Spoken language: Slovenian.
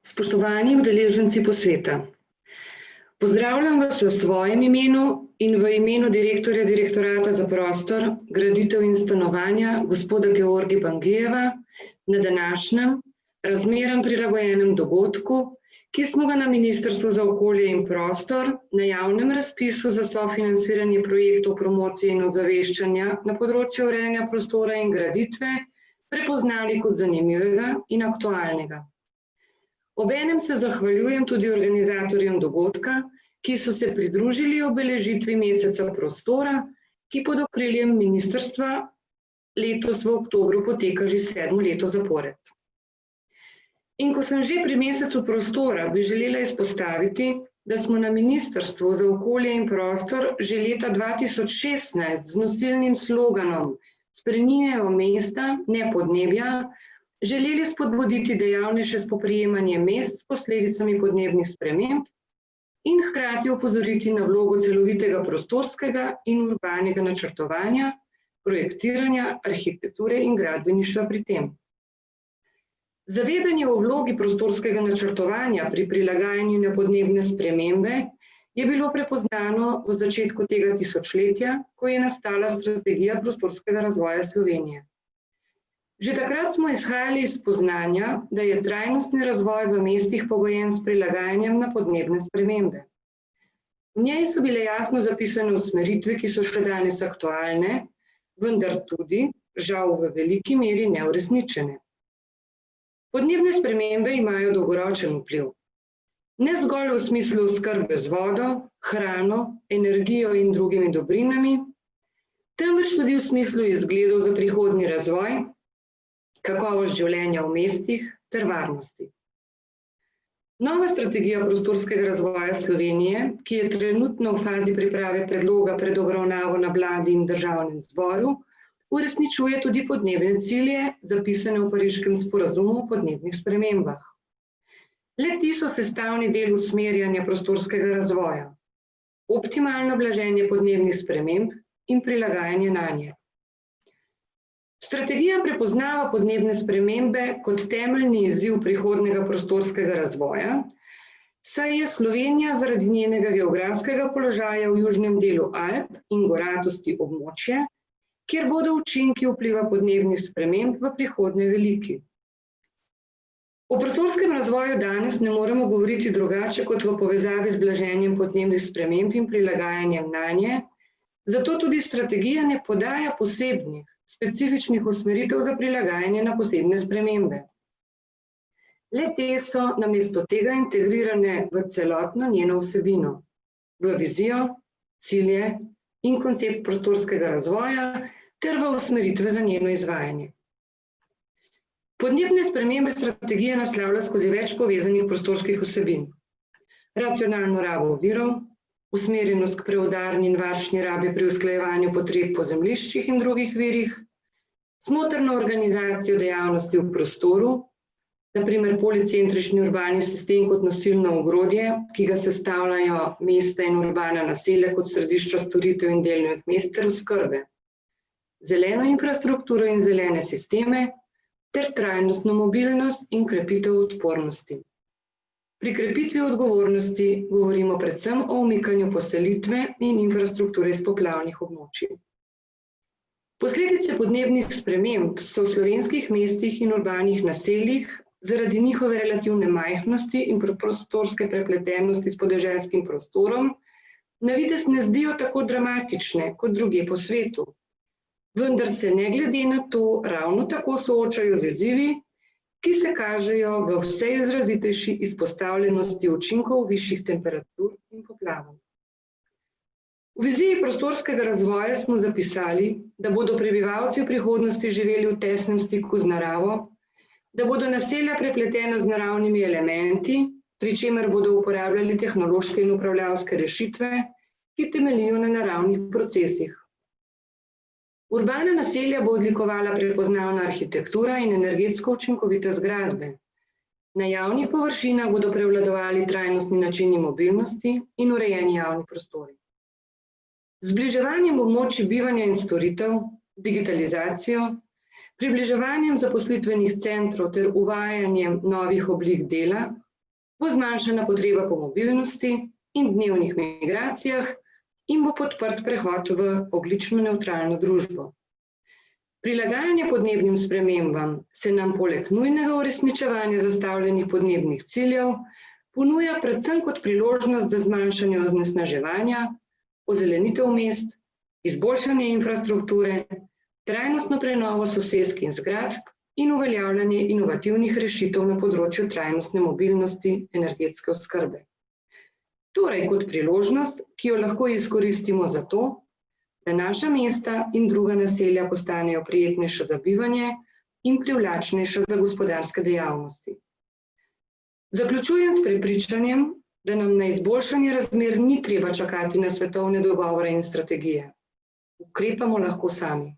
Spoštovani udeleženci posveta, pozdravljam vas v svojem imenu in v imenu direktorja Direktorata za prostor, graditev in stanovanja, gospoda Georgija Bangijeva, na današnjem razmeram prilagojenem dogodku, ki smo ga na Ministrstvu za okolje in prostor na javnem razpisu za sofinanciranje projektov promocije in ozaveščanja na področju urejanja prostora in graditve prepoznali kot zanimivega in aktualnega. Obenem se zahvaljujem tudi organizatorjem dogodka, ki so se pridružili obeležitvi meseca prostora, ki pod okriljem ministrstva letos v oktobru poteka že 7. leto zapored. In ko sem že pri mesecu prostora, bi želela izpostaviti, da smo na Ministrstvu za okolje in prostor že leta 2016 z nosilnim sloganom Spreminjajmo mesta, ne podnebja, želeli spodbuditi dejavnejše spoprijemanje mest s posledicami podnebnih sprememb in hkrati opozoriti na vlogo celovitega prostorskega in urbanega načrtovanja, projektiranja, arhitekture in gradbeništva pri tem. Zavedanje o vlogi prostorskega načrtovanja pri prilagajanju na podnebne spremembe je bilo prepoznano v začetku tega tisočletja, ko je nastala strategija prostorskega razvoja Slovenije. Že takrat smo izhajali iz spoznanja, da je trajnostni razvoj v mestih pogojen s prilagajanjem na podnebne spremembe. V njej so bile jasno zapisane usmeritve, ki so še danes aktualne, vendar tudi, žal v veliki meri neuresničene. Podnebne spremembe imajo dolgoročen vpliv. Ne zgolj v smislu oskrbe z vodo, hrano, energijo in drugimi dobrinami, temveč tudi v smislu izgledov za prihodnji razvoj, kakovost življenja v mestih ter varnosti. Nova strategija prostorskega razvoja Slovenije, ki je trenutno v fazi priprave predloga pred obravnavo na vladi in državnem zboru, uresničuje tudi podnebne cilje, zapisane v Pariškem sporazumu o podnebnih spremembah. Le-ti so sestavni del usmerjanja prostorskega razvoja, optimalno blaženje podnebnih sprememb in prilagajanje nanje. Strategija prepoznava podnebne spremembe kot temeljni izziv prihodnjega prostorskega razvoja, saj je Slovenija zaradi njenega geografskega položaja v južnem delu Alp in goratosti območje, kjer bodo učinki vpliva podnebnih sprememb v prihodnje veliki. O prostorskem razvoju danes ne moremo govoriti drugače kot v povezavi z blaženjem podnebnih sprememb in prilagajanjem nanje, zato tudi strategija ne podaja posebnih, specifičnih usmeritev za prilagajanje na posebne spremembe. Le-te so namesto tega integrirane v celotno njeno vsebino, v vizijo, cilje in koncept prostorskega razvoja ter v usmeritve za njeno izvajanje. Podnebne spremembe strategija naslavlja skozi več povezanih prostorskih vsebin. Racionalno rabo virov, usmerjenost k preudarni in varčni rabi pri usklajevanju potreb po zemljiščih in drugih virih, smotrno organizacijo dejavnosti v prostoru, na primer policentrični urbani sistem kot nosilno ogrodje, ki ga sestavljajo mesta in urbana naselja kot središča storitev in delovnih mest ter oskrbe, zeleno infrastrukturo in zelene sisteme ter trajnostno mobilnost in krepitev odpornosti. Pri krepitvi odgovornosti govorimo predvsem o umikanju poselitve in infrastrukture iz poplavnih območij. Posledice podnebnih sprememb so v slovenskih mestih in urbanih naseljih zaradi njihove relativne majhnosti in prostorske prepletenosti s podeželskim prostorom na videz ne zdijo tako dramatične kot drugje po svetu, vendar se ne glede na to ravno tako soočajo z izzivi, ki se kažejo v vse izrazitejši izpostavljenosti učinkov višjih temperatur in poplav. V viziji prostorskega razvoja smo zapisali, da bodo prebivalci v prihodnosti živeli v tesnem stiku z naravo, da bodo naselja prepletena z naravnimi elementi, pri čemer bodo uporabljali tehnološke in upravljavske rešitve, ki temeljijo na naravnih procesih. Urbana naselja bo odlikovala prepoznavna arhitektura in energetsko učinkovite zgradbe. Na javnih površinah bodo prevladovali trajnostni načini mobilnosti in urejeni javni prostori. Z zbliževanjem območij bivanja in storitev, digitalizacijo, približevanjem zaposlitvenih centrov ter uvajanjem novih oblik dela, bo zmanjšana potreba po mobilnosti in dnevnih migracijah in bo podprt prehod v ogljično nevtralno družbo. Prilagajanje podnebnim spremembam se nam poleg nujnega uresničevanja zastavljenih podnebnih ciljev ponuja predvsem kot priložnost za zmanjšanje onesnaževanja, ozelenitev mest, izboljšanje infrastrukture, trajnostno prenovo sosesk zgradb in uveljavljanje inovativnih rešitev na področju trajnostne mobilnosti energetske oskrbe. Torej kot priložnost, ki jo lahko izkoristimo za to, da naša mesta in druga naselja postanejo prijetnejša za bivanje in privlačnejša za gospodarske dejavnosti. Zaključujem s prepričanjem, da nam na izboljšanje razmer ni treba čakati na svetovne dogovore in strategije. Ukrepamo lahko sami.